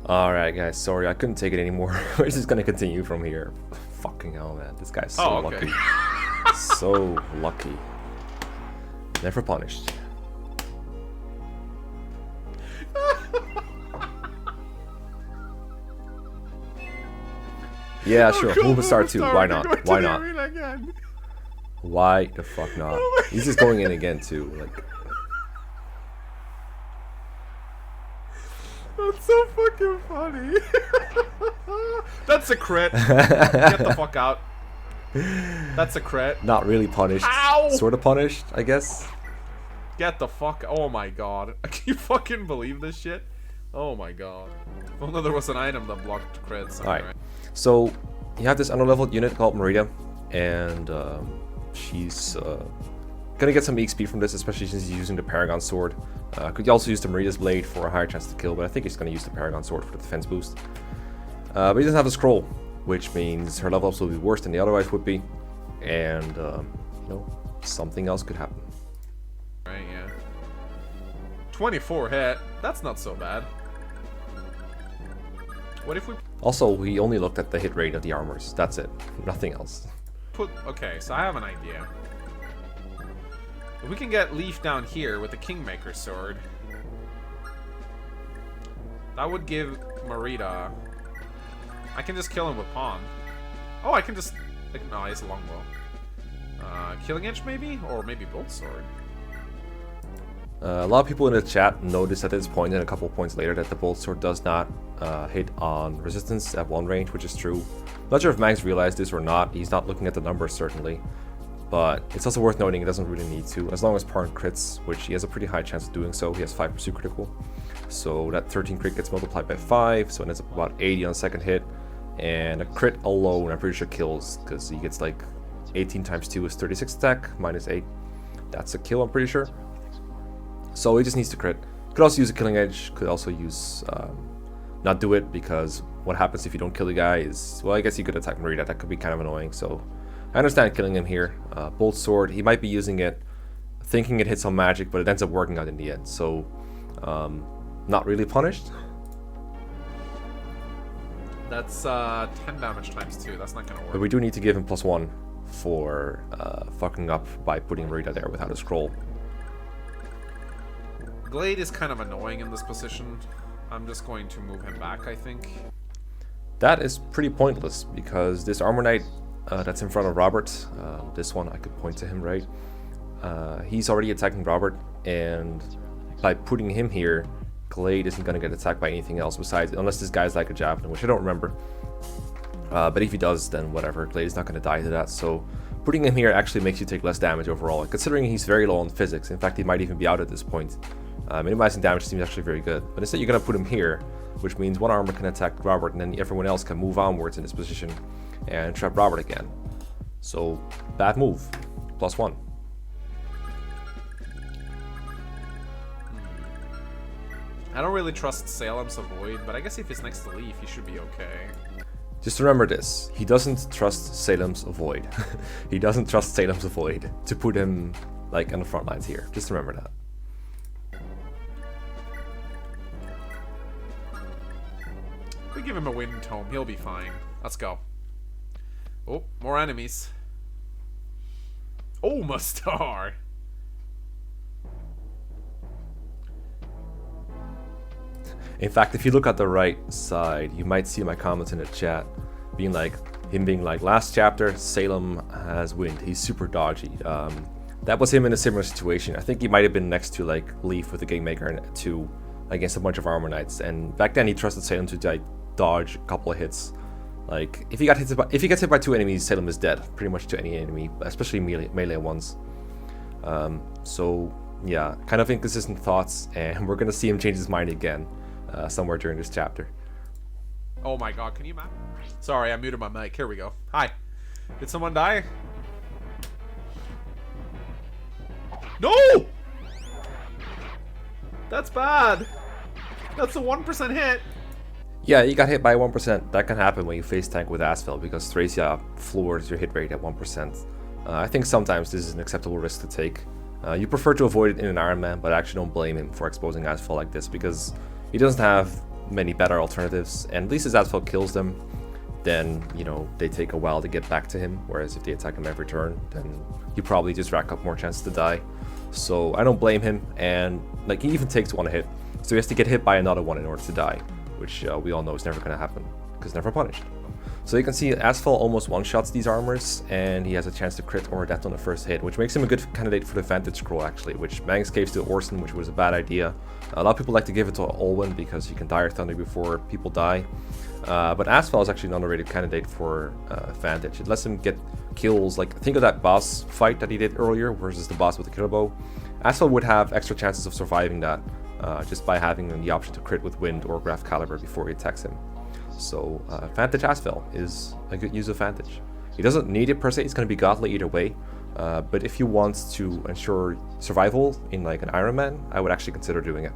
Alright guys, sorry, I couldn't take it anymore. We're just gonna continue from here. Fucking hell, man. This guy's so lucky. So lucky. Never punished. Yeah, sure. Move a star too. Why not? Why not? Why the fuck not? He's just going in again too. Like. That's so fucking funny. That's a crit. Get the fuck out. That's a crit. Not really punished. Ow! Sort of punished, I guess. Get the fuck. Oh my god. Can you fucking believe this shit? Oh my god. If only there was an item that blocked crits. Alright. So, you have this underleveled unit called Merida, and she's gonna get some XP from this, especially since he's using the Paragon Sword. Could also use the Merida's Blade for a higher chance to kill, but I think he's gonna use the Paragon Sword for the defense boost. But he doesn't have a scroll, which means her level ups will be worse than they otherwise would be, and you know, something else could happen. Right, yeah. 24 hit. That's not so bad. What if we Also, we only looked at the hit rate of the armors. That's it. Nothing else. okay, so I have an idea. If we can get Leaf down here with the Kingmaker sword, that would give Merida. I can just kill him with Pawn. Oh, I can just. No, he has a longbow. Killing Edge maybe, or maybe Bolt Sword. A lot of people in the chat noticed at this point and a couple points later that the Bolt Sword does not hit on resistance at 1 range, which is true. Not sure if Mangs realized this or not. He's not looking at the numbers certainly. But it's also worth noting it doesn't really need to. As long as Parn crits, which he has a pretty high chance of doing so, he has 5% critical. So that 13 crit gets multiplied by 5, so it ends up about 80 on second hit. And a crit alone, I'm pretty sure kills, because he gets like 18 times 2 is 36 attack, minus 8. That's a kill, I'm pretty sure. So he just needs to crit. Could also use a killing edge, could also use not do it, because what happens if you don't kill the guy is, well, I guess you could attack Merida, that could be kind of annoying, so I understand killing him here. Bolt Sword, he might be using it thinking it hits on magic, but it ends up working out in the end, so not really punished. That's 10 damage times 2, that's not gonna work. But we do need to give him +1 for fucking up by putting Merida there without a scroll. Glade is kind of annoying in this position. I'm just going to move him back, I think. That is pretty pointless, because this Armor Knight that's in front of Robert, this one, I could point to him, right? He's already attacking Robert, and by putting him here, Glade isn't going to get attacked by anything else besides, unless this guy's like a Javelin, which I don't remember. But if he does, then whatever, Glade is not going to die to that, so putting him here actually makes you take less damage overall, considering he's very low on physics. In fact, he might even be out at this point. Minimizing damage seems actually very good, but instead you're going to put him here, which means one armor can attack Robert, and then everyone else can move onwards in this position and trap Robert again. So, bad move. +1. I don't really trust Salem's Avoid, but I guess if he's next to Leaf, he should be okay. Just remember this, he doesn't trust Salem's Avoid. He doesn't trust Salem's Avoid to put him like on the front lines here. Just remember that. We give him a Wind Tome, he'll be fine. Let's go. Oh, more enemies. Oh, Mustar! In fact, if you look at the right side, you might see my comments in the chat being like, last chapter, Salem has wind, he's super dodgy. That was him in a similar situation. I think he might have been next to like Leaf with the Kingmaker 2 against a bunch of Armor Knights, and back then he trusted Salem to like dodge a couple of hits. Like if he gets hit by 2 enemies, Salem is dead pretty much to any enemy, especially melee ones. So yeah, kind of inconsistent thoughts, and we're gonna see him change his mind again somewhere during this chapter. Oh my god, can you map? Sorry, I muted my mic. Here we go. Hi. Did someone die? No! That's bad. That's a 1% hit. Yeah, you got hit by 1%. That can happen when you face tank with Asphalt, because Thracia floors your hit rate at 1%. I think sometimes this is an acceptable risk to take. You prefer to avoid it in an Iron Man, but I actually don't blame him for exposing Asphalt like this, because he doesn't have many better alternatives, and at least as Asphalt kills them, then, you know, they take a while to get back to him, whereas if they attack him every turn, then you probably just rack up more chances to die. So I don't blame him, and like he even takes one hit, so he has to get hit by another one in order to die, which we all know is never going to happen, because never punished. So you can see Asphalt almost one-shots these armors, and he has a chance to crit or death on the first hit, which makes him a good candidate for the Vantage Scroll actually, which Mangs gave to Orson, which was a bad idea. A lot of people like to give it to Olwen because you can Dire Thunder before people die. But Asphalt is actually an underrated candidate for Vantage. It lets him get kills, like think of that boss fight that he did earlier versus the boss with the killer bow. Asphalt would have extra chances of surviving that just by having the option to crit with Wind or Graph Caliber before he attacks him. So Vantage Asphalt is a good use of Vantage. He doesn't need it per se, it's going to be godly either way. But if you want to ensure survival in like an Iron Man, I would actually consider doing it.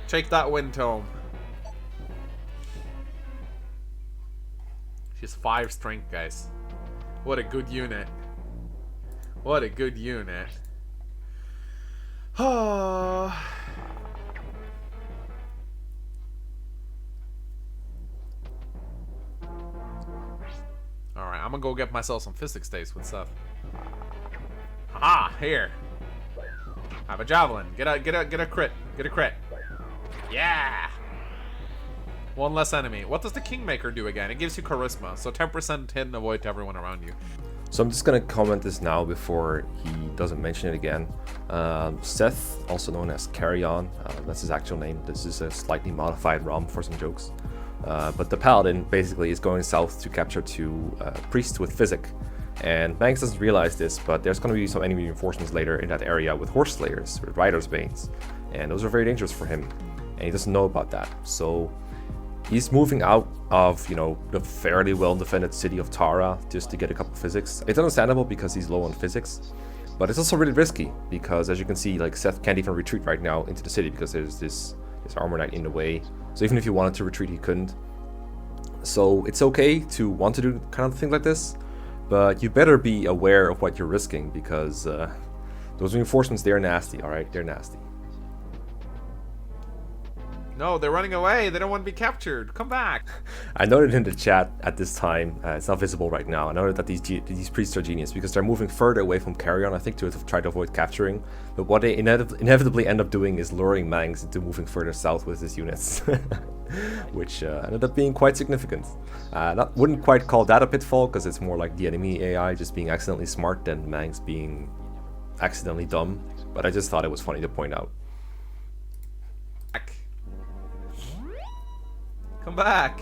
Take that, Wind Tome. She's 5 strength, guys. What a good unit. What a good unit. Oh. Alright, I'm gonna go get myself some physics days with stuff. Haha, here. Have a javelin. Get a crit. Get a crit. Yeah! One less enemy. What does the Kingmaker do again? It gives you charisma, so 10% hit and avoid to everyone around you. So I'm just going to comment this now before he doesn't mention it again. Seth, also known as Carrion, that's his actual name. This is a slightly modified ROM for some jokes. But the Paladin basically is going south to capture 2 priests with Physic. And Mangs doesn't realize this, but there's going to be some enemy reinforcements later in that area with Horse Slayers, with Rider's Banes. And those are very dangerous for him. And he doesn't know about that. So he's moving out of, you know, the fairly well-defended city of Tara just to get a couple physics. It's understandable because he's low on physics, but it's also really risky because, as you can see, like Seth can't even retreat right now into the city because there's this armor knight in the way. So even if he wanted to retreat, he couldn't. So it's okay to want to do kind of things like this, but you better be aware of what you're risking because those reinforcements, they're nasty, alright? They're nasty. No, they're running away. They don't want to be captured. Come back. I noted in the chat at this time, it's not visible right now, I noted that these priests are genius because they're moving further away from Carrion, I think, to try to avoid capturing. But what they inevitably end up doing is luring Mangs into moving further south with his units. Which ended up being quite significant. Wouldn't quite call that a pitfall because it's more like the enemy AI just being accidentally smart than Mangs being accidentally dumb. But I just thought it was funny to point out. Come back.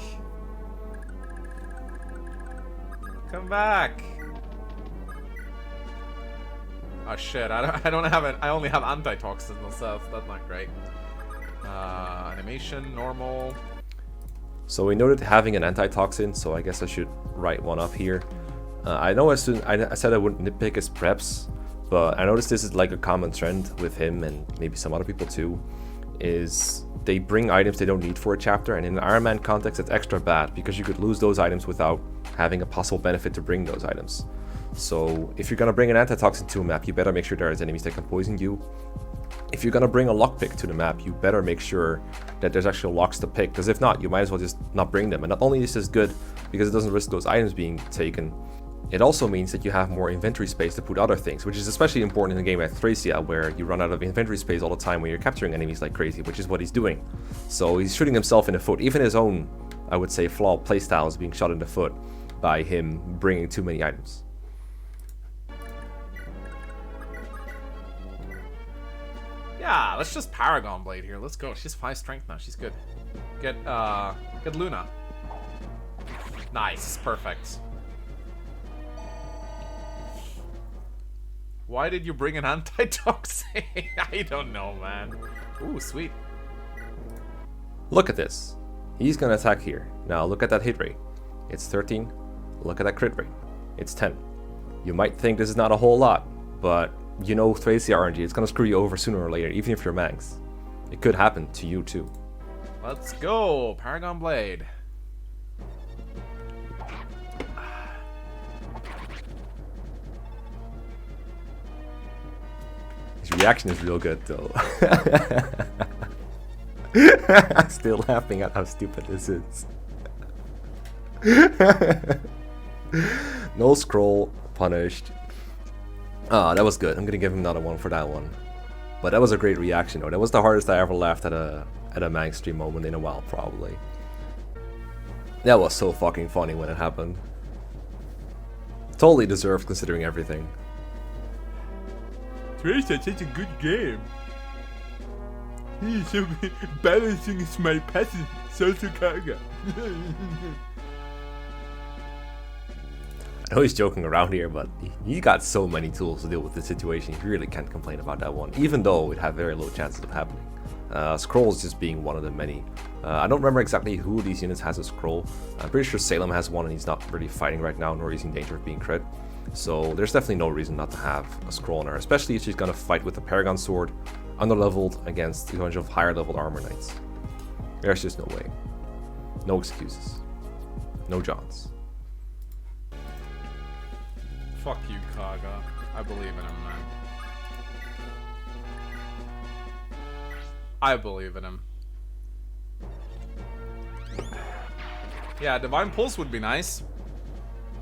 Come back. Oh shit, I don't have it. I only have antitoxin and stuff. That's not great. Animation, normal. So we noted having an antitoxin, so I guess I should write one up here. I know I said I wouldn't nitpick his preps, but I noticed this is like a common trend with him and maybe some other people too, is they bring items they don't need for a chapter, and in an Iron Man context it's extra bad because you could lose those items without having a possible benefit to bring those items. So if you're gonna bring an antitoxin to a map, you better make sure there's enemies that can poison you. If you're gonna bring a lockpick to the map, you better make sure that there's actual locks to pick, because if not, you might as well just not bring them. And not only is this good because it doesn't risk those items being taken, it also means that you have more inventory space to put other things, which is especially important in a game like Thracia, where you run out of inventory space all the time when you're capturing enemies like crazy, which is what he's doing. So he's shooting himself in the foot. Even his own, I would say, flawed playstyle is being shot in the foot by him bringing too many items. Yeah, let's just Paragon Blade here. Let's go. She's 5 strength now. She's good. Get Luna. Nice. Perfect. Why did you bring an antitoxin? I don't know, man. Ooh, sweet. Look at this. He's gonna attack here. Now look at that hit rate. It's 13. Look at that crit rate. It's 10. You might think this is not a whole lot, but you know Thracia RNG, it's gonna screw you over sooner or later, even if you're Mangs. It could happen to you too. Let's go, Paragon Blade. His reaction is real good though. I'm still laughing at how stupid this is. No scroll, punished. Ah, that was good. I'm gonna give him another one for that one. But that was a great reaction though. That was the hardest I ever laughed at a Mangs stream moment in a while, probably. That was so fucking funny when it happened. Totally deserved considering everything. Trace had such a good game. He's so balancing my passion, social cargo. I know he's joking around here, but he got so many tools to deal with the situation. You really can't complain about that one, even though it had very low chances of happening. Scrolls just being one of the many. I don't remember exactly who of these units has a scroll. I'm pretty sure Salem has one and he's not really fighting right now, nor is he in danger of being crit. So there's definitely no reason not to have a scroll on her, especially if she's gonna fight with a Paragon Sword, underleveled against a bunch of higher leveled armor knights. There's just no way. No excuses. No Johns. Fuck you, Kaga. I believe in him, man. I believe in him. Yeah, Divine Pulse would be nice.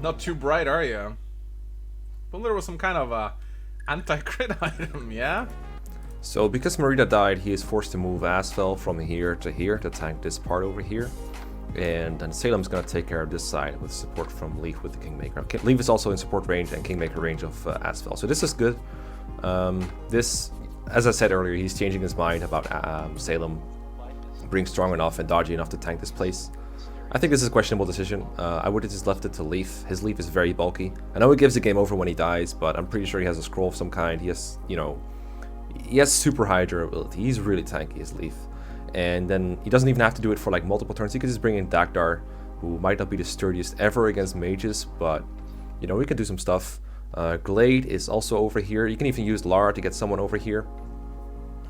Not too bright, are you? But there was some kind of anti-crit item, yeah? So because Marita died, he is forced to move Asphel from here to tank this part over here. And then Salem's gonna take care of this side with support from Leaf with the Kingmaker. Leaf is also in support range and Kingmaker range of Asphel. So this is good. This, as I said earlier, he's changing his mind about Salem being strong enough and dodgy enough to tank this place. I think this is a questionable decision. I would have just left it to Leaf. His Leaf is very bulky. I know it gives the game over when he dies, but I'm pretty sure he has a scroll of some kind. He has, you know, he has super high durability. He's really tanky, his Leaf. And then he doesn't even have to do it for like multiple turns. He could just bring in Dagdar, who might not be the sturdiest ever against mages, but you know, we can do some stuff. Glade is also over here. You can even use Lara to get someone over here.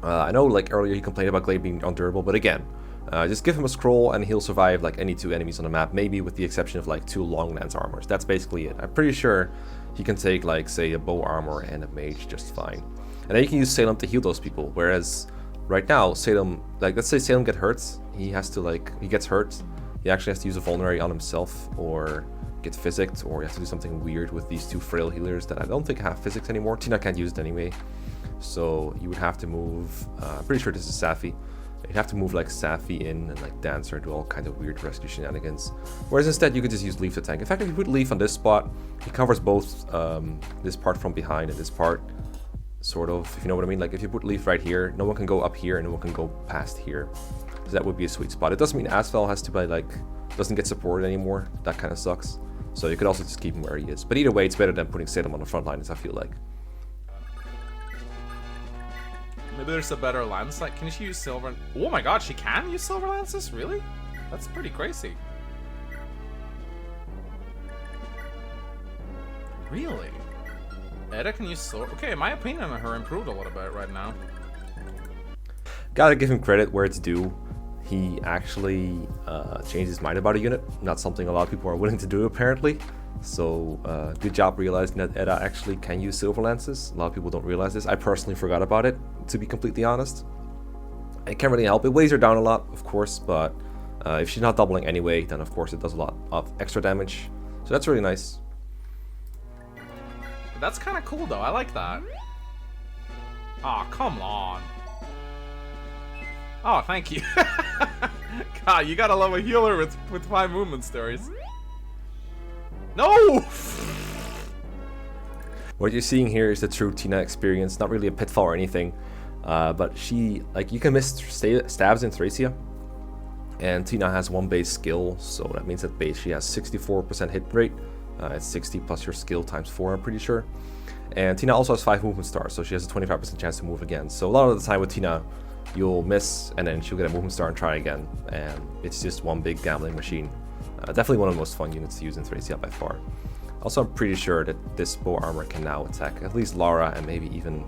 I know like earlier he complained about Glade being undurable, but again, just give him a scroll and he'll survive like any two enemies on the map, maybe with the exception of like two long lance armors. That's basically it. I'm pretty sure he can take like say a bow armor and a mage just fine. And then you can use Salem to heal those people, whereas right now, Salem, like, let's say Salem gets hurt, he gets hurt, he actually has to use a vulnerary on himself, or get physicked, or he has to do something weird with these two frail healers that I don't think have physics anymore. Tina can't use it anyway, so you would have to move, I'm pretty sure this is Safi, you'd have to move like Safi in and like Dancer and do all kinds of weird rescue shenanigans, whereas instead you could just use Leaf to tank. In fact, if you put Leaf on this spot, he covers both this part from behind and this part, sort of, if you know what I mean. Like if you put Leaf right here, no one can go up here and no one can go past here, so that would be a sweet spot. It doesn't mean Asphel has to be like, doesn't get supported anymore. That kind of sucks, so you could also just keep him where he is, but either way it's better than putting Salem on the front lines, I feel like. Maybe there's a better lance. Like, can she use silver? Oh my god, she can use silver lances? Really? That's pretty crazy. Really? Edda can use sword. Okay, my opinion on her improved a little bit right now. Gotta give him credit where it's due. He actually changed his mind about a unit. Not something a lot of people are willing to do, apparently. So, good job realizing that Edda actually can use silver lances. A lot of people don't realize this. I personally forgot about it, to be completely honest. It can't really help. It weighs her down a lot, of course, but if she's not doubling anyway, then of course it does a lot of extra damage. So that's really nice. That's kind of cool, though. I like that. Aw, oh, come on. Oh, thank you. God, you gotta love a healer with 5 movement stories. No! What you're seeing here is the true Tina experience. Not really a pitfall or anything, but she, like, you can miss stabs in Thracia, and Tina has 1 base skill, so that means that base she has 64% hit rate. It's 60 plus your skill times 4, I'm pretty sure. And Tina also has 5 movement stars, so she has a 25% chance to move again. So a lot of the time with Tina, you'll miss, and then she'll get a movement star and try again. And it's just one big gambling machine. Definitely one of the most fun units to use in Thracia by far. Also, I'm pretty sure that this bow armor can now attack at least Lara and maybe even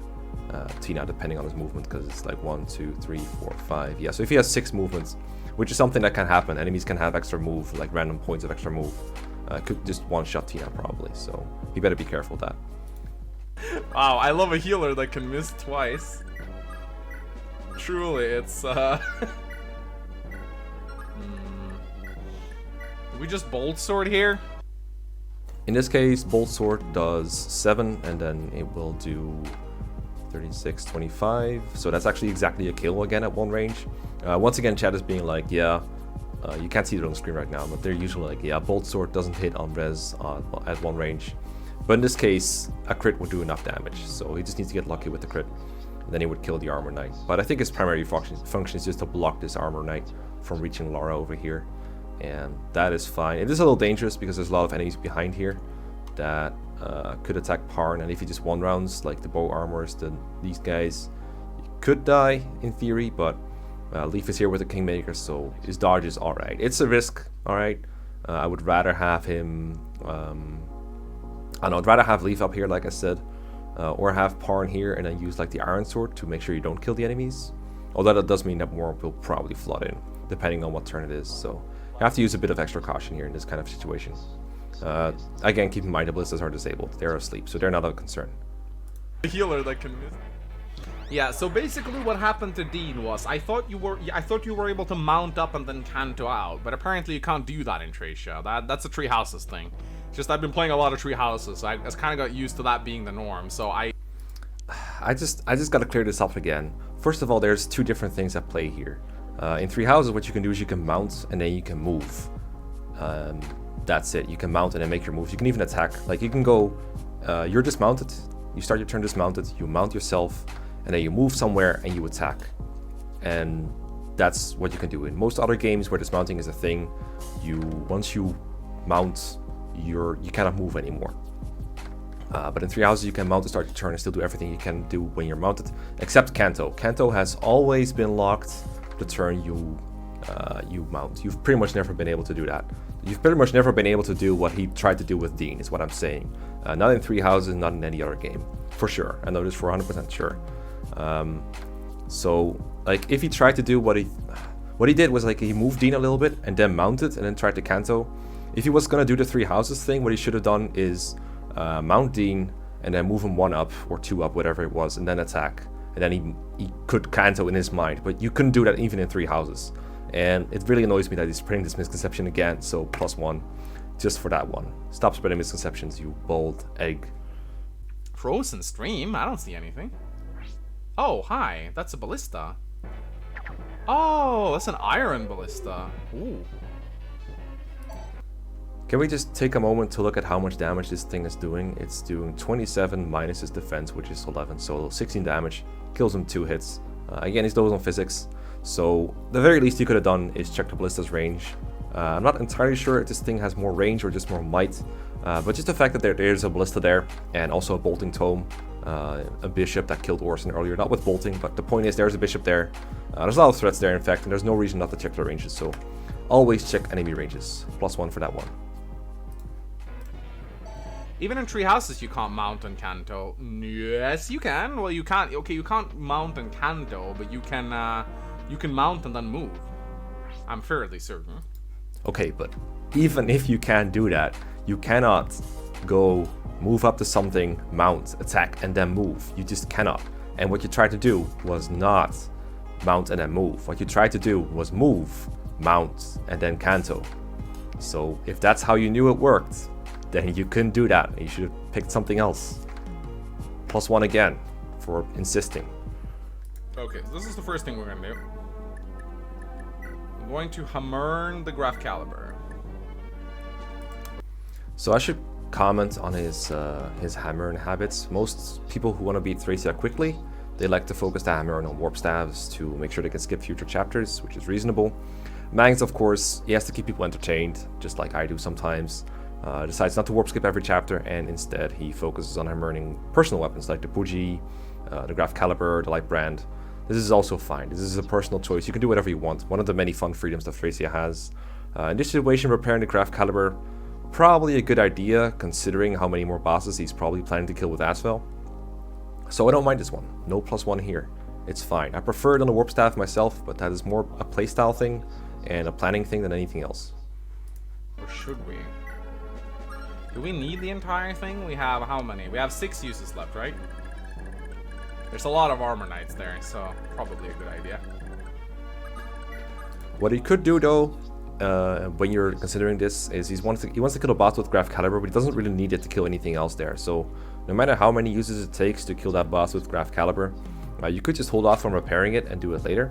Tina, depending on his movement, because it's like 1, 2, 3, 4, 5. Yeah, so if he has 6 movements, which is something that can happen, enemies can have extra move, like random points of extra move. Could just one-shot Tina probably, so you better be careful of that. Wow, I love a healer that can miss twice. Truly, it's we just bolt sword here? In this case, Bolt Sword does 7, and then it will do 36, 25. So that's actually exactly a kill again at 1 range. Once again, chat is being like, yeah, you can't see it on the screen right now, but they're usually like, yeah, Bolt Sword doesn't hit on res at 1 range. But in this case, a crit would do enough damage, so he just needs to get lucky with the crit, and then he would kill the Armor Knight. But I think his primary function is just to block this Armor Knight from reaching Lara over here. And that is fine. It is a little dangerous because there's a lot of enemies behind here that could attack Parn, and if you just 1 rounds like the bow armors, then these guys, you could die in theory, but Leaf is here with the Kingmaker, so his dodge is alright. It's a risk, alright. I would rather have him, I'd rather have Leaf up here, like I said, or have Parn here and then use like the Iron Sword to make sure you don't kill the enemies. Although that does mean that more will probably flood in, depending on what turn it is, so you have to use a bit of extra caution here in this kind of situation. Again, keep in mind the ballistas are disabled. They're asleep, so they're not a concern. The healer that can miss. Yeah, so basically what happened to Dean was I thought you were able to mount up and then canto out, but apparently you can't do that in Tracia. That's a Tree Houses thing. It's just I've been playing a lot of Tree Houses, so I just kind of got used to that being the norm. So I just gotta clear this up again. First of all, there's 2 different things at play here. In Tree Houses, what you can do is you can mount and then you can move. That's it. You can mount and then make your moves. You can even attack. Like you can go, you're dismounted. You start your turn dismounted. You mount yourself, and then you move somewhere and you attack. And that's what you can do. In most other games where dismounting is a thing, once you mount, you cannot move anymore. But in Tree Houses, you can mount to start your turn and still do everything you can do when you're mounted, except Canto. Canto has always been locked the turn you mount. You've pretty much never been able to do that. You've pretty much never been able to do what he tried to do with Dean, is what I'm saying. Not in Tree Houses, not in any other game, for sure. I know this for 100% sure. So, like, if he tried to do what he did was like he moved Dean a little bit and then mounted and then tried to Canto. If he was gonna do the Three Houses thing, what he should have done is mount Dean and then move him 1 up or 2 up, whatever it was, and then attack. And then he could Canto in his mind, but you couldn't do that even in Three Houses. And it really annoys me that he's spreading this misconception again, so +1 just for that one. Stop spreading misconceptions, you bold egg. Frozen stream? I don't see anything. Oh, hi. That's a ballista. Oh, that's an iron ballista. Ooh. Can we just take a moment to look at how much damage this thing is doing? It's doing 27 minus his defense, which is 11, so 16 damage. Kills him 2 hits. Again, he's those on physics. So, the very least you could have done is check the ballista's range. I'm not entirely sure if this thing has more range or just more might, but just the fact that there's a ballista there, and also a bolting tome, a bishop that killed Orson earlier, not with bolting, but the point is there's a bishop there. There's a lot of threats there, in fact, and there's no reason not to check the ranges, so always check enemy ranges. +1 for that one. Even in Tree Houses, you can't mount and Canto. Yes, you can. Well, you can't. Okay, you can't mount and Canto, but you can mount and then move. I'm fairly certain. Okay, but even if you can do that, you cannot go move up to something, mount, attack, and then move. You just cannot. And what you tried to do was not mount and then move. What you tried to do was move, mount, and then Canto. So if that's how you knew it worked, then you couldn't do that. You should have picked something else. +1 again for insisting. Okay, so this is the first thing we're gonna do. I'm going to hammer the Graph Caliber. So I should comment on his hammering habits. Most people who want to beat Thracia quickly, they like to focus the hammering on warp staves to make sure they can skip future chapters, which is reasonable. Mangs, of course, he has to keep people entertained, just like I do sometimes. Decides not to warp skip every chapter, and instead he focuses on hammering personal weapons like the Puji, the Graph Caliber, the Light Brand. This is also fine. This is a personal choice. You can do whatever you want. One of the many fun freedoms that Thracia has. In this situation, repairing the Graph Caliber, probably a good idea, considering how many more bosses he's probably planning to kill with Asphel. So I don't mind this one. No +1 here. It's fine. I prefer it on the Warp Staff myself, but that is more a playstyle thing and a planning thing than anything else. Or should we? Do we need the entire thing? We have how many? We have 6 uses left, right? There's a lot of armor knights there, so probably a good idea. What he could do though when you're considering this is he wants to kill the boss with Graph Caliber, but he doesn't really need it to kill anything else there. So no matter how many uses it takes to kill that boss with Graph Caliber, you could just hold off on repairing it and do it later.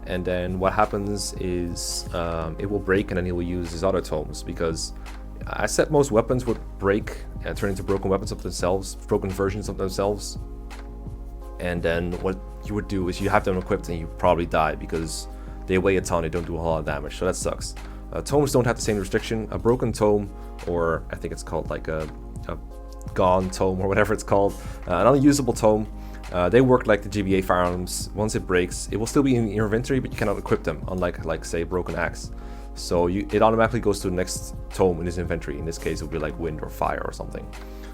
And then what happens is it will break, and then he will use his other tomes, because I said most weapons would break and turn into broken weapons of themselves, broken versions of themselves. And then what you would do is you have them equipped and you probably die because they weigh a ton, they don't do a whole lot of damage, so that sucks. Tomes don't have the same restriction. A broken tome, or I think it's called like a gone tome or whatever it's called, an unusable tome, they work like the GBA Fire Emblems. Once it breaks, it will still be in your inventory, but you cannot equip them, unlike like say Broken Axe. So it automatically goes to the next tome in his inventory. In this case, it would be like Wind or Fire or something,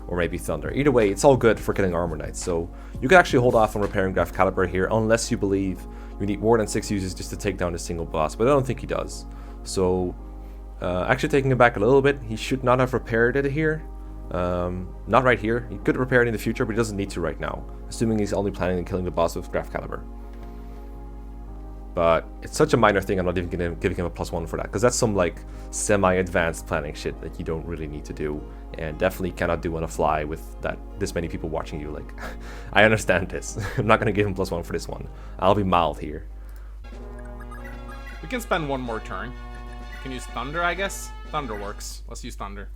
or maybe Thunder. Either way, it's all good for killing Armor Knights. So you can actually hold off on repairing Graph Caliber here, unless you believe you need more than 6 uses just to take down a single boss, but I don't think he does. So actually taking it back a little bit, he should not have repaired it here. Not right here. He could repair it in the future, but he doesn't need to right now, assuming he's only planning on killing the boss with Graph Caliber. But it's such a minor thing, I'm not even giving him a +1 for that, because that's some like semi-advanced planning shit that you don't really need to do, and definitely cannot do on a fly with this many people watching you. Like, I understand this. I'm not gonna give him +1 for this one. I'll be mild here. We can spend one more turn. We can use Thunder, I guess. Thunder works. Let's use Thunder.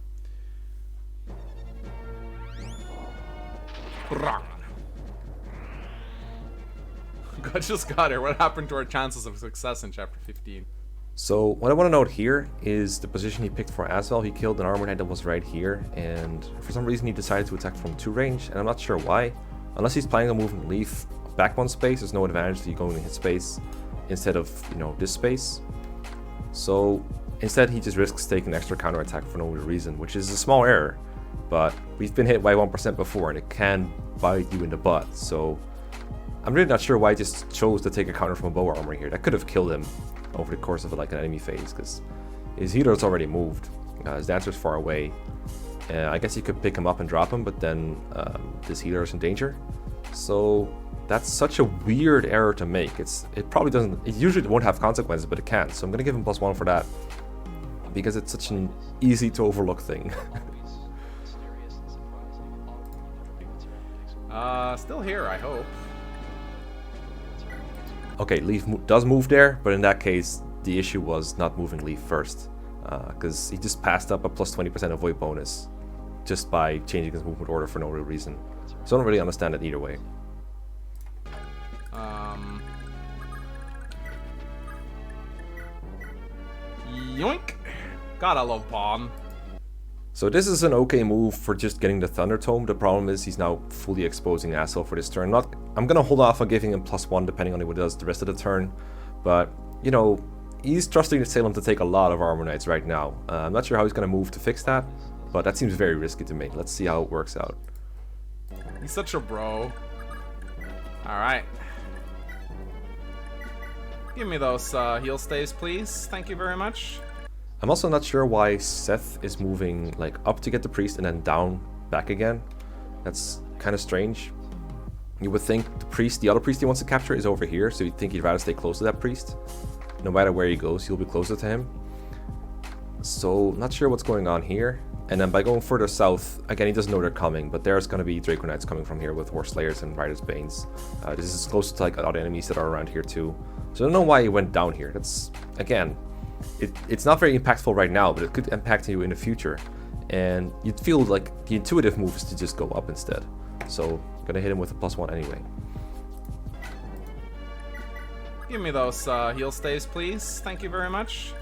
God just got here. What happened to our chances of success in chapter 15? So what I want to note here is the position he picked for as well. He killed an Armor Knight that was right here, and for some reason he decided to attack from 2 range, and I'm not sure why. Unless he's planning on moving Leaf back 1 space, there's no advantage to you going in his space instead of, you know, this space. So instead he just risks taking an extra counter attack for no reason, which is a small error. But we've been hit by 1% before, and it can bite you in the butt. So I'm really not sure why he just chose to take a counter from a bow armor here. That could have killed him over the course of like an enemy phase, because his healer's already moved. His dancer's far away. I guess you could pick him up and drop him, but then this healer is in danger. So that's such a weird error to make. It probably doesn't. It usually won't have consequences, but it can. So I'm gonna give him +1 for that, because it's such an easy to overlook thing. Still here, I hope. Okay, Leaf does move there, but in that case, the issue was not moving Leaf first, because he just passed up a +20% avoid bonus just by changing his movement order for no real reason. So I don't really understand it either way. Yoink! God, I love Bomb. So this is an okay move for just getting the Thunder Tome. The problem is he's now fully exposing Asshole for this turn. I'm gonna hold off on giving him +1 depending on what he does the rest of the turn. But, you know, he's trusting Salem to take a lot of Armor Knights right now. I'm not sure how he's gonna move to fix that, but that seems very risky to me. Let's see how it works out. He's such a bro. Alright. Give me those heal stays, please. Thank you very much. I'm also not sure why Seth is moving like up to get the priest and then down back again. That's kind of strange. You would think the other priest he wants to capture is over here, so you'd think he'd rather stay close to that priest. No matter where he goes, he'll be closer to him. So not sure what's going on here. And then by going further south, again, he doesn't know they're coming, but there's going to be Draco Knights coming from here with Horse Slayers and Rider's Banes. This is close to like other enemies that are around here too. So I don't know why he went down here. That's, again, it's not very impactful right now, but it could impact you in the future. And you'd feel like the intuitive move is to just go up instead. So I'm gonna hit him with a +1 anyway. Give me those heal stays, please. Thank you very much.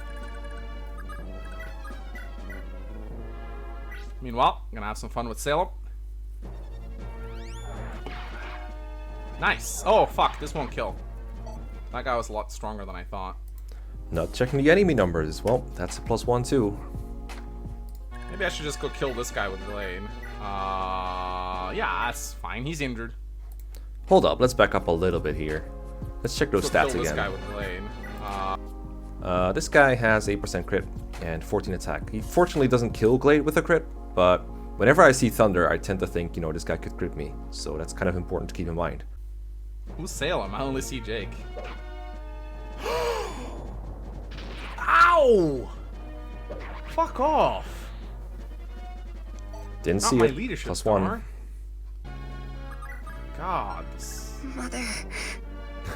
Meanwhile, I'm gonna have some fun with Salem. Nice. Oh, fuck. This won't kill. That guy was a lot stronger than I thought. Not checking the enemy numbers. Well, that's a +1 too. Maybe I should just go kill this guy with Blade. Yeah, that's fine. He's injured. Hold up. Let's back up a little bit here. Let's check those stats kill this again. guy with Blade. This guy has 8% crit and 14 attack. He fortunately doesn't kill Glade with a crit, but whenever I see Thunder, I tend to think, you know, this guy could crit me. So that's kind of important to keep in mind. Who's Salem? I only see Jake. Ow! No! Fuck off! Didn't Not see my it. leadership Plus star. 1. God. Mother.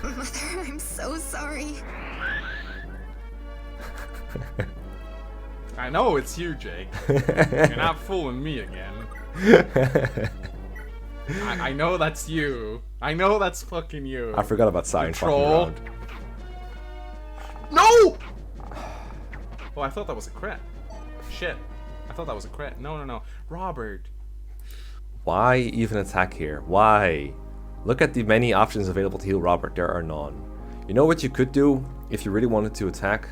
Mother, I'm so sorry. I know it's you, Jake. You're not fooling me again. I know that's you. I know that's fucking you. I forgot about Sign fucking troll. around. No! Oh, I thought that was a crit. Shit. I thought that was a crit. No. Robert. Why even attack here? Why? Look at the many options available to heal Robert. There are none. You know what you could do if you really wanted to attack?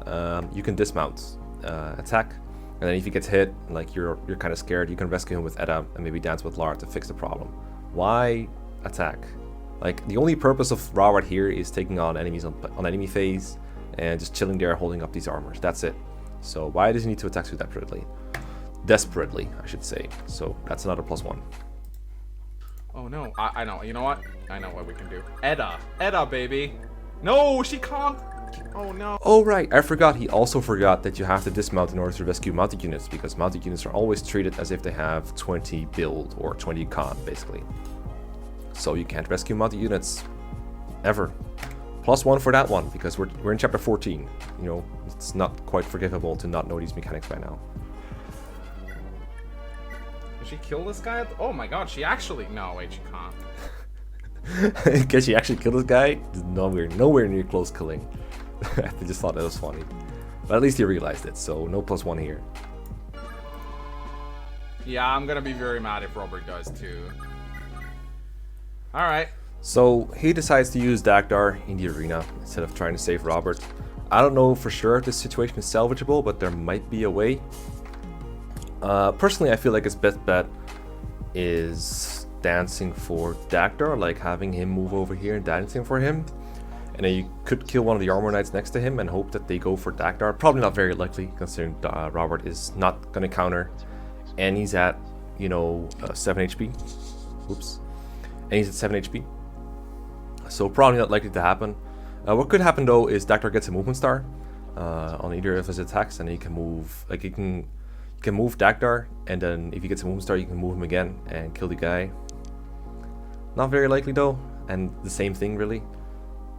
You can dismount, attack, and then if he gets hit, like you're kind of scared, you can rescue him with Edda and maybe dance with Lara to fix the problem. Why attack? Like the only purpose of Robert here is taking on enemies on enemy phase and just chilling there, holding up these armors. That's it. So why does he need to attack so desperately? Desperately, I should say. So that's another plus 1. Oh no, I know. You know what? I know what we can do. Edda, baby. No, she can't. Oh no. Oh right, I forgot. He also forgot that you have to dismount in order to rescue mounted units, because mounted units are always treated as if they have 20 build or 20 con, basically. So you can't rescue mounted units ever. Plus 1 for that one, because we're in chapter 14. You know, it's not quite forgivable to not know these mechanics by now. Did she kill this guy? Oh my god, she actually... No, wait, she can't. Can she actually kill this guy? Nowhere near close killing. I just thought that was funny. But at least he realized it, so no plus 1 here. Yeah, I'm gonna be very mad if Robert does too. Alright. So he decides to use Dagdar in the arena instead of trying to save Robert. I don't know for sure if this situation is salvageable, but there might be a way. Personally, I feel like his best bet is dancing for Dagdar, like having him move over here and dancing for him. And then you could kill one of the armor knights next to him and hope that they go for Dagdar. Probably not very likely, considering Robert is not going to counter. And he's at, 7 HP. Oops. And he's at 7 HP. So probably not likely to happen. What could happen though is Dagdar gets a movement star on either of his attacks, and he can move, like he can move Dagdar, and then if he gets a movement star, you can move him again and kill the guy. Not very likely though, and the same thing really.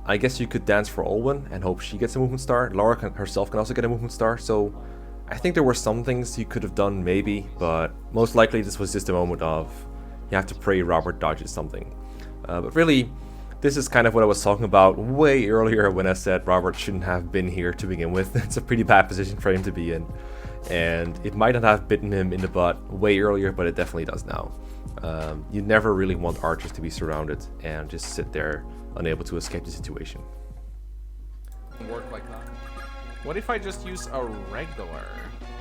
I guess you could dance for Olwen and hope she gets a movement star. Lara herself can also get a movement star, so I think there were some things you could have done maybe, but most likely this was just a moment of you have to pray Robert dodges something. But really, this is kind of what I was talking about way earlier when I said Robert shouldn't have been here to begin with. It's a pretty bad position for him to be in, and it might not have bitten him in the butt way earlier, but it definitely does now. You never really want archers to be surrounded and just sit there unable to escape the situation. Work like that. What if I just use a regular?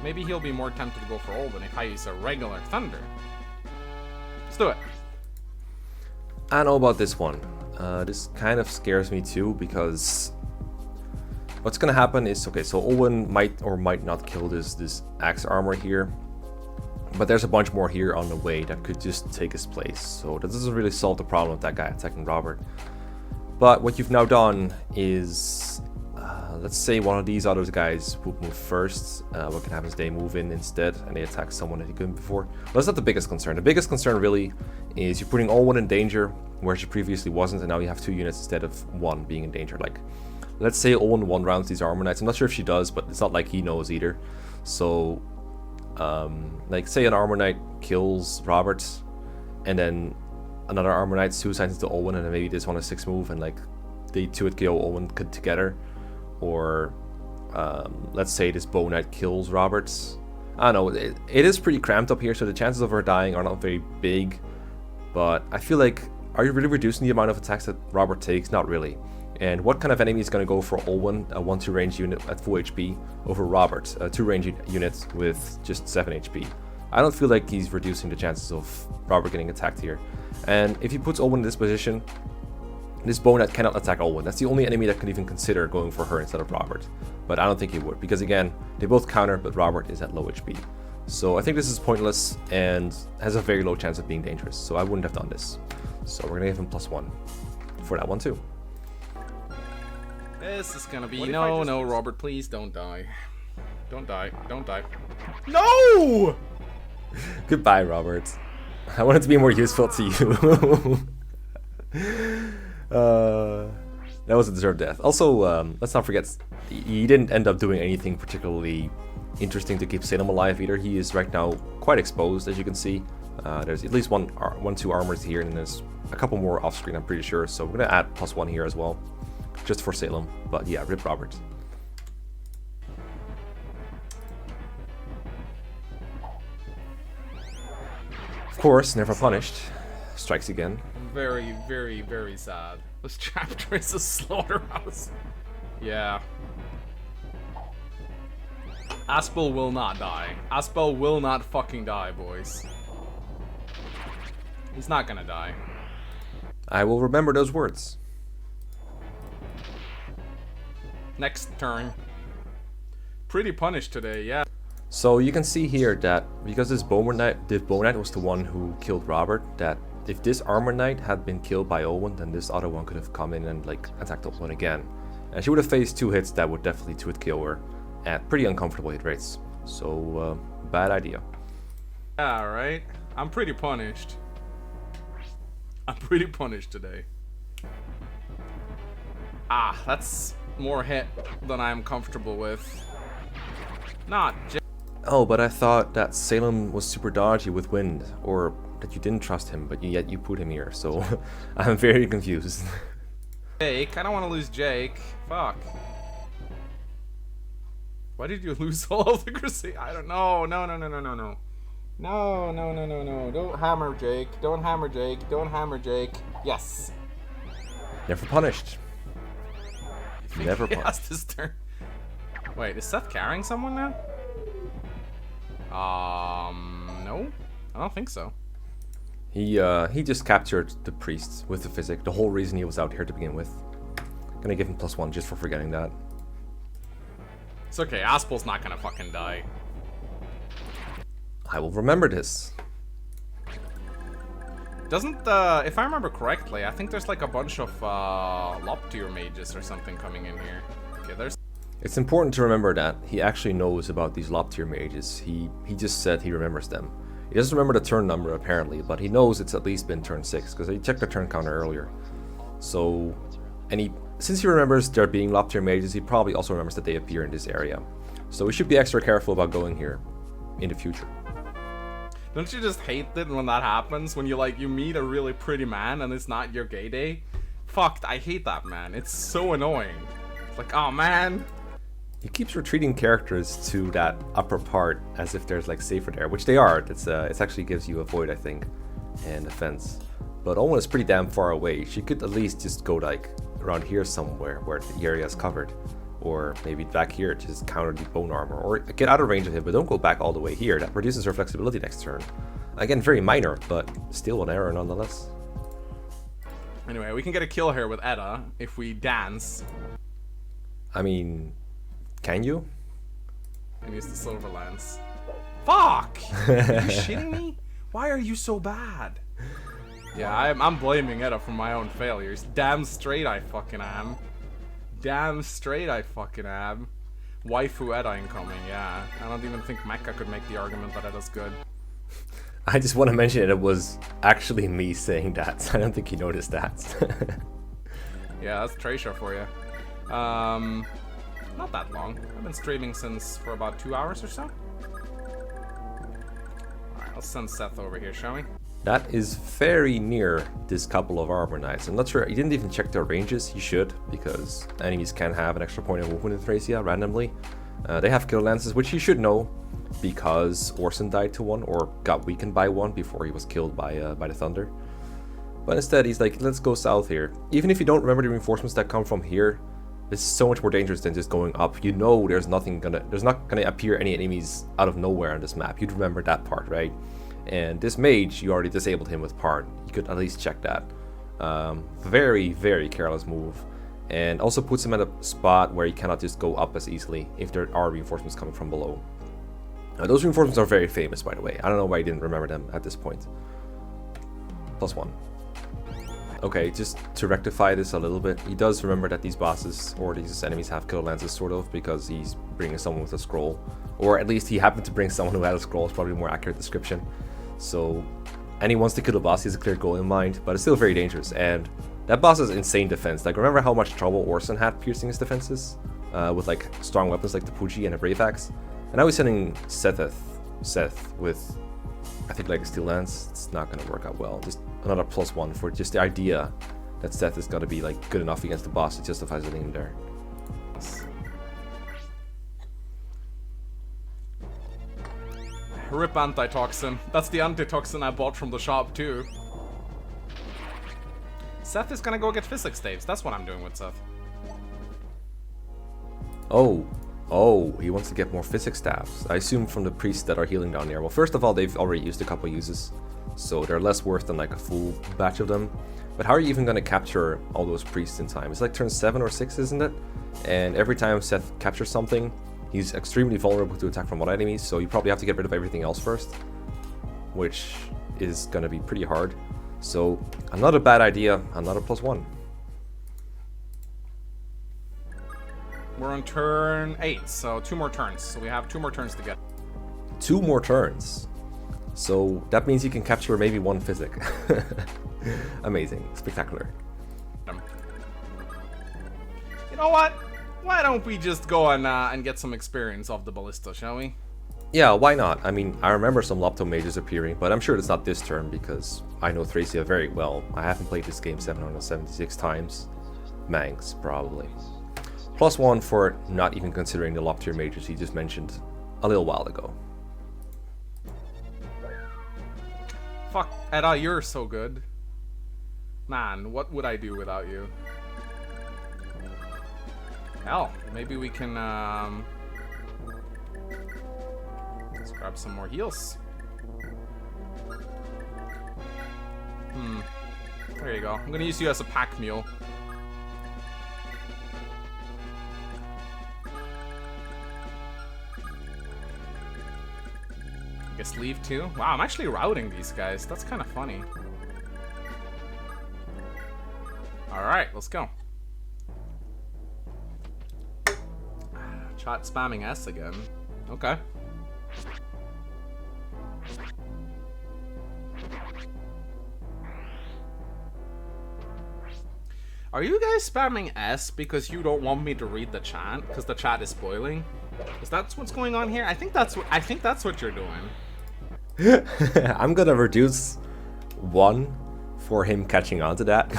Maybe he'll be more tempted to go for Olwen if I use a regular Thunder. Let's do it. I don't know about this one. This kind of scares me too, because what's gonna happen is, okay, so Olwen might or might not kill this axe armor here, but there's a bunch more here on the way that could just take his place. So that doesn't really solve the problem of that guy attacking Robert. But what you've now done is, let's say one of these other guys would move first. What can happen is they move in instead and they attack someone that he couldn't before. But that's not the biggest concern. The biggest concern really is you're putting Olwen in danger where she previously wasn't, and now you have 2 units instead of 1 being in danger. Like, let's say Olwen 1-rounds these armor knights. I'm not sure if she does, but it's not like he knows either. So, like say an armor knight kills Robert, and then another armor knight suicides into Olwen, and then maybe this one a 6 move, and like they 2-hit KO Olwen together. Or let's say this bow knight kills Robert. I don't know, it is pretty cramped up here, so the chances of her dying are not very big. But I feel like, are you really reducing the amount of attacks that Robert takes? Not really. And what kind of enemy is going to go for Olwen, a 1-2 range unit at full HP, over Robert, a 2 range unit with just 7 HP? I don't feel like he's reducing the chances of Robert getting attacked here. And if he puts Olwen in this position, this bow knight cannot attack Olwen. That's the only enemy that can even consider going for her instead of Robert. But I don't think he would, because again, they both counter, but Robert is at low HP. So I think this is pointless and has a very low chance of being dangerous. So I wouldn't have done this. So we're gonna give him +1 for that one too. This is gonna be... What if I No, just no, lose? Robert, please don't die. Don't die. Don't die. No! Goodbye, Robert. I wanted to be more useful to you. That was a deserved death. Also, let's not forget, he didn't end up doing anything particularly interesting to keep Salem alive either. He is right now quite exposed, as you can see. There's at least two armors here, and there's a couple more off screen, I'm pretty sure. So we're gonna add +1 here as well, just for Salem. But yeah, rip Robert. Of course, never punished. Strikes again. Very, very, very sad. This chapter is a slaughterhouse. Yeah. Aspel will not die. Aspel will not fucking die, boys. He's not gonna die. I will remember those words. Next turn. Pretty punished today, yeah. So you can see here that because this Bow Knight was the one who killed Robert, that if this Armor Knight had been killed by Owen, then this other one could have come in and like attacked Owen again. And she would have faced 2 hits that would definitely 2-hit kill her at pretty uncomfortable hit rates. So, bad idea. Yeah, right? I'm pretty punished. I'm pretty punished today. Ah, that's more hit than I'm comfortable with. Not just... Oh, but I thought that Salem was super dodgy with wind, or that you didn't trust him, but yet you put him here, so I'm very confused. Jake, I don't want to lose Jake. Fuck. Why did you lose all of the Crusade? I don't know. No. No. Don't hammer Jake. Don't hammer Jake. Don't hammer Jake. Yes. Never punished. You think Never he punished. has this turn? Wait, is Seth carrying someone now? No. I don't think so. He just captured the priest with the physic. The whole reason he was out here to begin with. Gonna give him +1 just for forgetting that. It's okay. Aspel's not gonna fucking die. I will remember this. Doesn't, if I remember correctly, I think there's like a bunch of, Loptier mages or something coming in here. Okay, there's... It's important to remember that he actually knows about these Loptier mages. He just said he remembers them. He doesn't remember the turn number apparently, but he knows it's at least been turn 6 because he checked the turn counter earlier. So, since he remembers there being Loptier mages, he probably also remembers that they appear in this area. So we should be extra careful about going here in the future. Don't you just hate it when that happens? When you meet a really pretty man and it's not your gay day? Fucked, I hate that, man. It's so annoying. It's like, oh man. He keeps retreating characters to that upper part as if there's like safer there, which they are. It actually gives you a void, I think, and a fence. But Owen is pretty damn far away. She could at least just go like around here somewhere where the area is covered. Or maybe back here to just counter the bone armor. Or get out of range of him, but don't go back all the way here. That reduces her flexibility next turn. Again, very minor, but still an error nonetheless. Anyway, we can get a kill here with Edda if we dance. I mean, can you? And use the silver lance. Fuck! Are you shitting me? Why are you so bad? Yeah, I'm blaming Edda for my own failures. Damn straight I fucking am. Damn straight I fucking am. Waifu Edda incoming, yeah. I don't even think Mekkah could make the argument that Edda's good. I just want to mention that it was actually me saying that. I don't think you noticed that. Yeah, that's Tracer for you. Not that long. I've been streaming for about 2 hours or so. Alright, let's send Seth over here, shall we? That is very near this couple of armor knights. I'm not sure, he didn't even check their ranges. He should, because enemies can have an extra point of movement in Thracia randomly. They have kill lances, which he should know, because Orson died to one, or got weakened by one before he was killed by the thunder. But instead, he's like, let's go south here. Even if you don't remember the reinforcements that come from here, this is so much more dangerous than just going up. You know there's not gonna appear any enemies out of nowhere on this map. You'd remember that part, right? And this mage, you already disabled him with Parn. You could at least check that. Very, very careless move. And also puts him at a spot where he cannot just go up as easily if there are reinforcements coming from below. Those reinforcements are very famous, by the way. I don't know why you didn't remember them at this point. +1. Okay, just to rectify this a little bit, he does remember that these bosses or these enemies have killer lances, sort of, because he's bringing someone with a scroll. Or at least he happened to bring someone who had a scroll, is probably a more accurate description. So, and he wants to kill the boss, he has a clear goal in mind, but it's still very dangerous. And that boss has insane defense. Like, remember how much trouble Orson had piercing his defenses? With like strong weapons like the Puji and a Brave Axe? And now he's sending Seth with, I think, like a Steel Lance. It's not going to work out well. Just another +1 for just the idea that Seth is going to be like good enough against the boss to justify sending him there. Rip antitoxin. That's the antitoxin I bought from the shop too. Seth is gonna go get physics staves. That's what I'm doing with Seth. Oh, he wants to get more physics staves. I assume from the priests that are healing down there. Well, first of all, they've already used a couple uses, so they're less worth than like a full batch of them. But how are you even going to capture all those priests in time? It's like turn 7 or 6, isn't it? And every time Seth captures something, he's extremely vulnerable to attack from one enemies, so you probably have to get rid of everything else first, which is going to be pretty hard. So, another bad idea, another +1. We're on turn 8, so 2 more turns. So we have 2 more turns to get. 2 more turns. So that means you can capture maybe 1 physic. Amazing. Spectacular. You know what? Why don't we just go and get some experience off the ballista, shall we? Yeah, why not? I mean, I remember some Lopto mages appearing, but I'm sure it's not this turn because I know Thracia very well. I haven't played this game 776 times. Mangs, probably. +1 for not even considering the Loptier mages he just mentioned a little while ago. Fuck, Edda, you're so good. Man, what would I do without you? Hell, maybe we can, let's grab some more heals. There you go. I'm gonna use you as a pack mule. I guess leave too. Wow, I'm actually routing these guys. That's kind of funny. Alright, let's go. Chat spamming S again. Okay. Are you guys spamming S because you don't want me to read the chat? Because the chat is spoiling? Is that what's going on here? I think that's what you're doing. I'm gonna reduce 1 for him catching on to that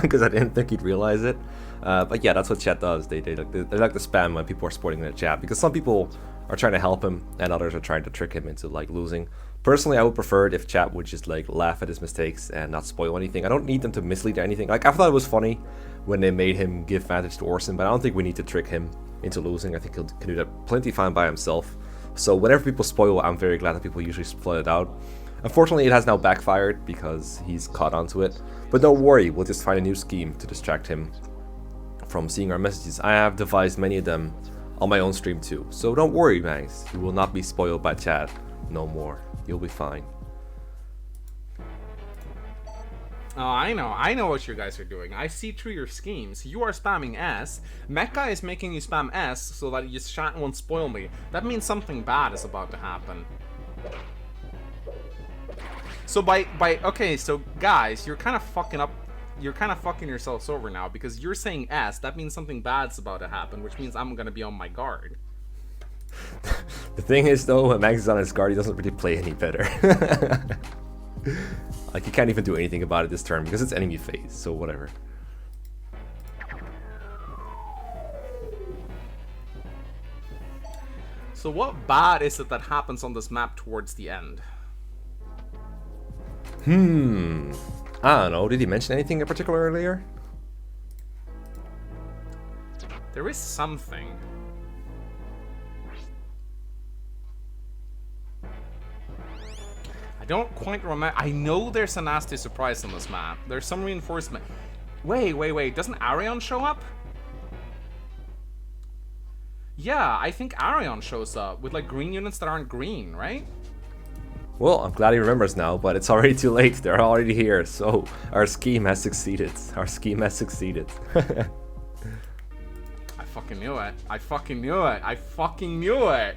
because I didn't think he'd realize it. But yeah, that's what chat does. They like to spam when people are spoiling in the chat because some people are trying to help him and others are trying to trick him into like losing. Personally, I would prefer it if chat would just like laugh at his mistakes and not spoil anything. I don't need them to mislead anything. Like, I thought it was funny when they made him give advantage to Orson, but I don't think we need to trick him into losing. I think he can do that plenty fine by himself. So whenever people spoil, I'm very glad that people usually spoil it out. Unfortunately, it has now backfired because he's caught onto it. But don't worry, we'll just find a new scheme to distract him from seeing our messages. I have devised many of them on my own stream too. So don't worry, Mangs. You will not be spoiled by chat no more. You'll be fine. Oh, I know what you guys are doing. I see through your schemes. You are spamming S. Mekkah is making you spam S so that your chat won't spoil me. That means something bad is about to happen. So okay, so guys, you're kind of fucking up. You're kind of fucking yourselves over now because you're saying S. That means something bad's about to happen, which means I'm gonna be on my guard. The thing is, though, when Max is on his guard, he doesn't really play any better. Like, he can't even do anything about it this turn because it's enemy phase, so whatever. So what bad is it that happens on this map towards the end? I don't know. Did he mention anything in particular earlier? There is something. I don't quite remember. I know there's a nasty surprise on this map. There's some reinforcement. Wait. Doesn't Arion show up? Yeah, I think Arion shows up with like green units that aren't green, right? Well, I'm glad he remembers now, but it's already too late. They're already here, so our scheme has succeeded. Our scheme has succeeded. I fucking knew it. I fucking knew it. I fucking knew it.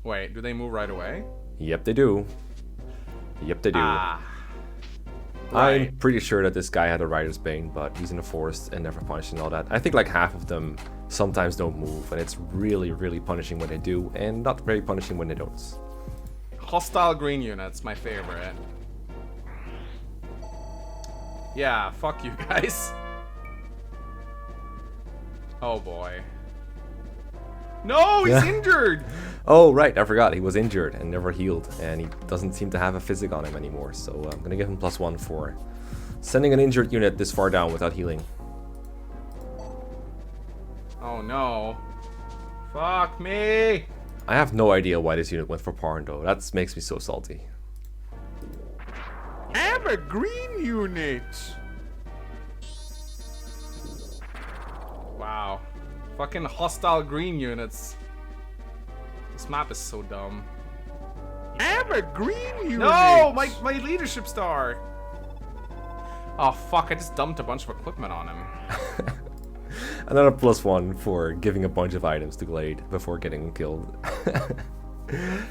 Wait, do they move right away? Yep, they do. Yep, they do. Ah. I'm Right. pretty sure that this guy had a Rider's Bane, but he's in the forest and never punished and all that. I think like half of them sometimes don't move, and it's really, really punishing when they do, and not very punishing when they don't. Hostile green units, my favorite. Yeah, fuck you guys. Oh boy. No, he's injured! Oh, right, I forgot. He was injured and never healed, and he doesn't seem to have a physic on him anymore, so I'm gonna give him +1 for sending an injured unit this far down without healing. Oh no. Fuck me! I have no idea why this unit went for Parn, though. That makes me so salty. I'm a green unit! Wow. Fucking hostile green units. This map is so dumb. I'm a green unit! No! My leadership star! Oh fuck, I just dumped a bunch of equipment on him. Another +1 for giving a bunch of items to Glade before getting killed.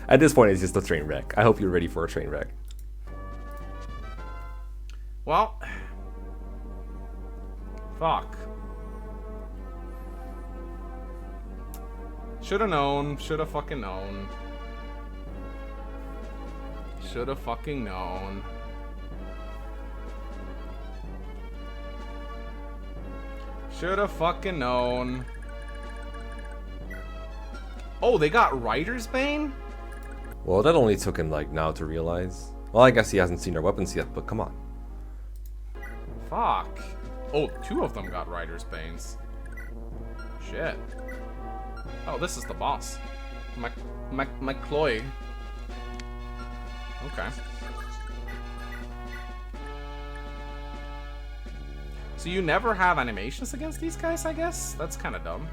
At this point, it's just a train wreck. I hope you're ready for a train wreck. Well. Fuck. Shoulda known. Shoulda fucking known. Shoulda fucking known. Shoulda fucking known. Oh, they got Rider's Bane? Well, that only took him like now to realize. Well, I guess he hasn't seen their weapons yet, but come on. Fuck. Oh, 2 of them got Rider's Banes. Shit. Oh, this is the boss. McCloy. Okay. So you never have animations against these guys, I guess? That's kind of dumb.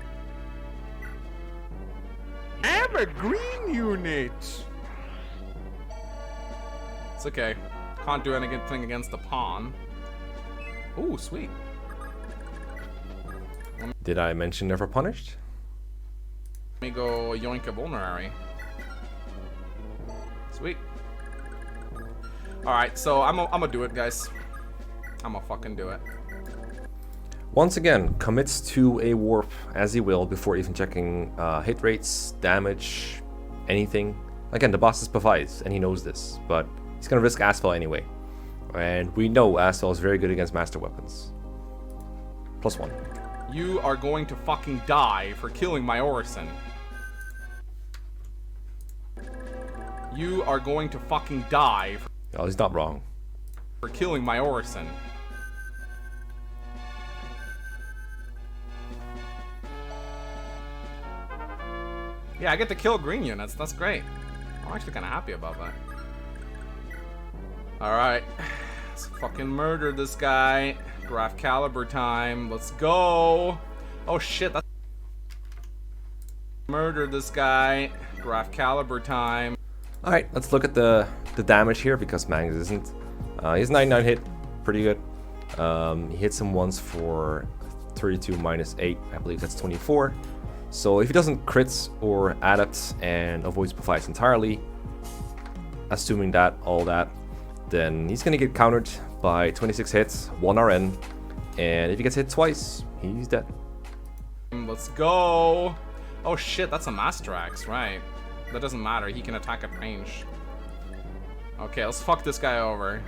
I'm a green unit! It's okay. Can't do anything against the pawn. Ooh, sweet. Did I mention never punished? Let me go yoink a vulnerary. Sweet. Alright, so I'm gonna do it, guys. I'm gonna fucking do it. Once again, commits to a warp as he will before even checking hit rates, damage, anything. Again, the boss is Pavise, and he knows this, but he's gonna risk Asphalt anyway. And we know Asphalt is very good against master weapons. +1. You are going to fucking die for killing my Orison. You are going to fucking die Oh, he's not wrong. for killing my Orison. Yeah, I get to kill green units. That's great. I'm actually kind of happy about that. Alright. Let's fucking murder this guy. Graph caliber time. Let's go. Oh shit. That's murder this guy. Graph caliber time. Alright, let's look at the damage here because Mangs isn't. He's 99 hit. Pretty good. He hits him once for 32 minus 8. I believe that's 24. So if he doesn't crit or adapt and avoids Pavise entirely, assuming that, all that, then he's gonna get countered by 26 hits, 1 RN, and if he gets hit twice, he's dead. Let's go. Oh shit, that's a Master Axe, right? That doesn't matter, he can attack at range. Okay, let's fuck this guy over.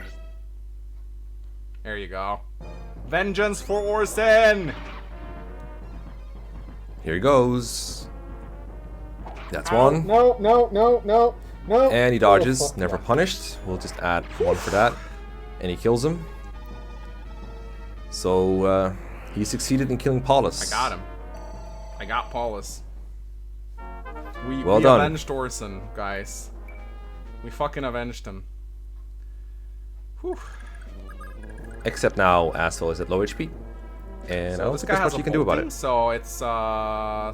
There you go. Vengeance for Orson! Here he goes. That's one. No, no, no, no, no. And he dodges, Oh, fuck never yeah. punished. We'll just add 1 for that. And he kills him. So, he succeeded in killing Paulus. I got him. I got Paulus. We Well done. avenged Orson, guys. We fucking avenged him. Whew. Except now, Asshole is at low HP. And I So don't this think guy there's has much you a can do about bolting, it. so it's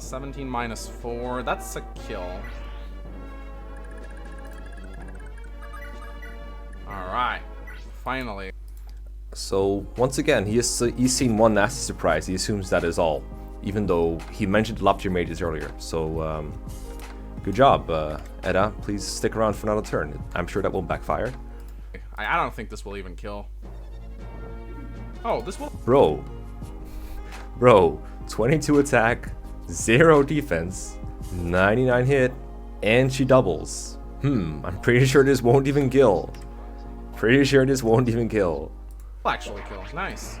17 minus 4. That's a kill. Alright. Finally. So, once again, he's seen one nasty surprise. He assumes that is all. Even though he mentioned Lobster Mages earlier. So, good job, Edda. Please stick around for another turn. I'm sure that won't backfire. I don't think this will even kill. Oh, this will... Bro, 22 attack, 0 defense, 99 hit, and she doubles. I'm pretty sure this won't even kill. Pretty sure this won't even kill. actually kill. Nice.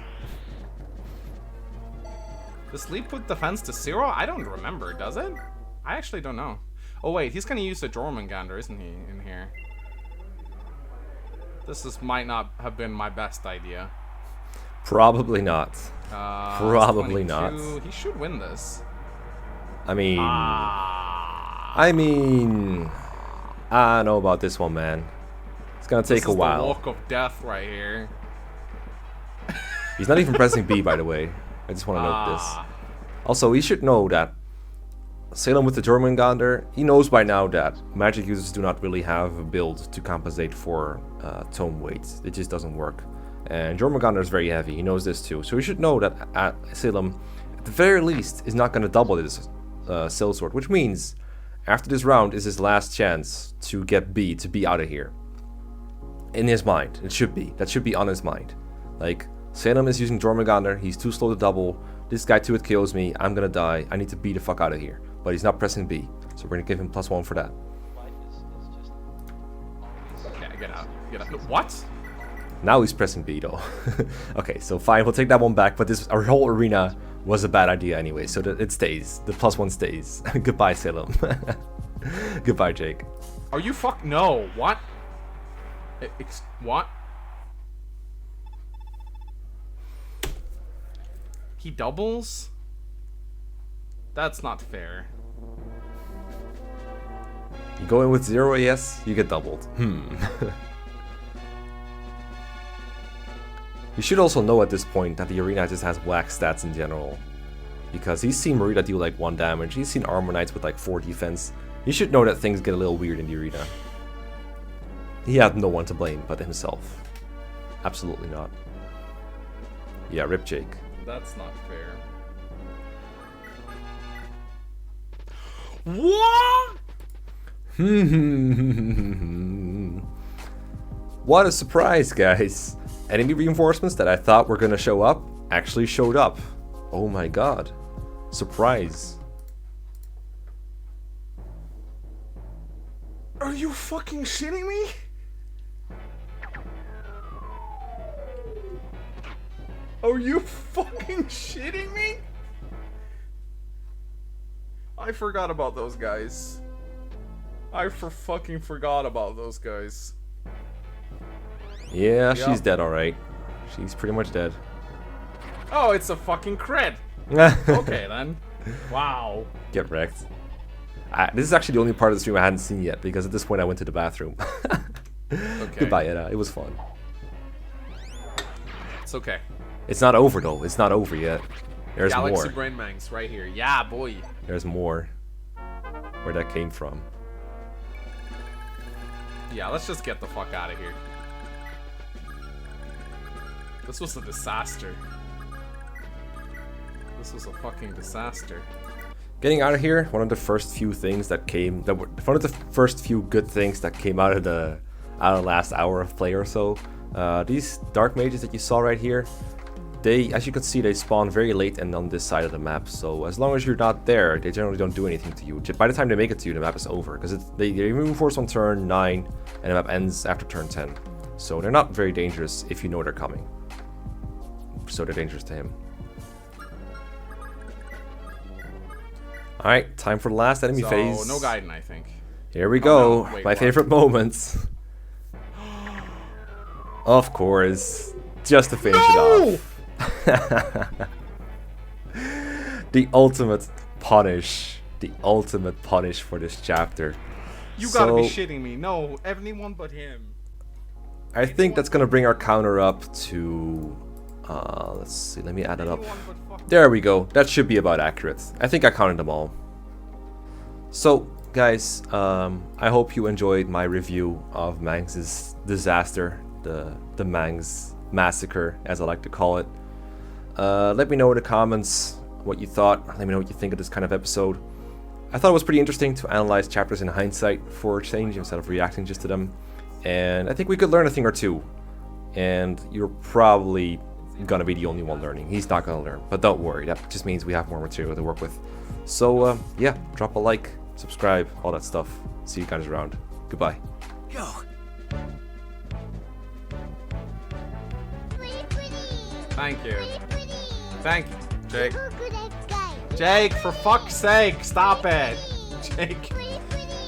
Does Sleep put defense to 0? I don't remember, does it? I actually don't know. Oh wait, he's gonna use the Jormungandr, isn't he, in here? Might not have been my best idea. Probably not. Probably 22. not. He should win this. I mean, Ah. I don't know about this one, man. It's gonna take a The while. walk of death right here. He's not even pressing B, by the way. I just want to note this. Also, he should know that Salem with the Jormungandr, he knows by now that magic users do not really have a build to compensate for tome weight. It just doesn't work. And Jormungandr is very heavy. He knows this too. So he should know that Salem, at the very least, is not going to double his Sellsword, which means after this round is his last chance to get B, to be out of here. In his mind, it should be. That should be on his mind. Like, Salem is using Jormungandr, he's too slow to double, this guy 2-hit kills me, I'm gonna die, I need to be the fuck out of here. But he's not pressing B, so we're gonna give him +1 for that. Okay, get out. Get out. No, what? Now he's pressing B though. Okay, so fine, we'll take that one back, but our whole arena was a bad idea anyway, so that it stays. The +1 stays. Goodbye, Salem. Goodbye, Jake. Are you no, what? What? He doubles? That's not fair. You go in with 0 AS, you get doubled. You should also know at this point that the arena just has whack stats in general. Because he's seen Marita do like 1 damage, he's seen Armor Knights with like 4 defense. You should know that things get a little weird in the arena. He had no one to blame but himself. Absolutely not. Yeah, rip Jake. That's not fair. What? What a surprise, guys. Enemy reinforcements that I thought were gonna show up actually showed up. Oh my god. Surprise. Are you fucking shitting me? Are you fucking shitting me? I forgot about those guys. I fucking forgot about those guys. Yeah, Yep. she's dead, alright. She's pretty much dead. Oh, it's a fucking crit. Okay then. Wow. Get wrecked. This is actually the only part of the stream I hadn't seen yet, because at this point I went to the bathroom. Okay. Goodbye, Edda. It was fun. It's okay. It's not over, though. It's not over yet. There's Galaxy more. Brain Mangs right here. Yeah, boy. There's more. Where that came from. Yeah, let's just get the fuck out of here. This was a disaster. This was a fucking disaster. Getting out of here, one of the first few things that came, one of the first few good things that came out of the last hour of play or so. These dark mages that you saw right here, they, as you can see, they spawn very late and on this side of the map. So as long as you're not there, they generally don't do anything to you. By the time they make it to you, the map is over, because they reinforce on turn 9 and the map ends after turn 10. So they're not very dangerous if you know they're coming. So they're dangerous to him. Alright, time for the last enemy phase. No Gaiden, I think. Here we go. no. Wait, my what? favorite moments. Of course. Just to finish it off. The ultimate punish. The ultimate punish for this chapter. You gotta be shitting me. No, anyone but him. I think that's gonna bring our counter up to Let's see, let me add it up. There we go. That should be about accurate. I think I counted them all. So, guys, I hope you enjoyed my review of Mangs' disaster, the Mangs Massacre, as I like to call it. Let me know in the comments what you thought. Let me know what you think of this kind of episode. I thought it was pretty interesting to analyze chapters in hindsight for a change instead of reacting just to them. And I think we could learn a thing or two. And you're probably gonna be the only one learning. He's not gonna learn, but don't worry. That just means we have more material to work with. So yeah, drop a like, subscribe, all that stuff. See you guys around. Goodbye. Yo. Thank you. Thank you, Jake. Jake, for fuck's sake, stop it. Jake.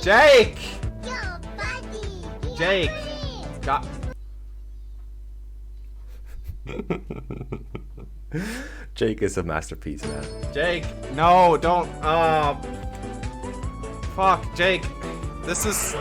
Jake! Jake! God. Jake is a masterpiece, man. Jake, no, don't. Fuck, Jake. This is.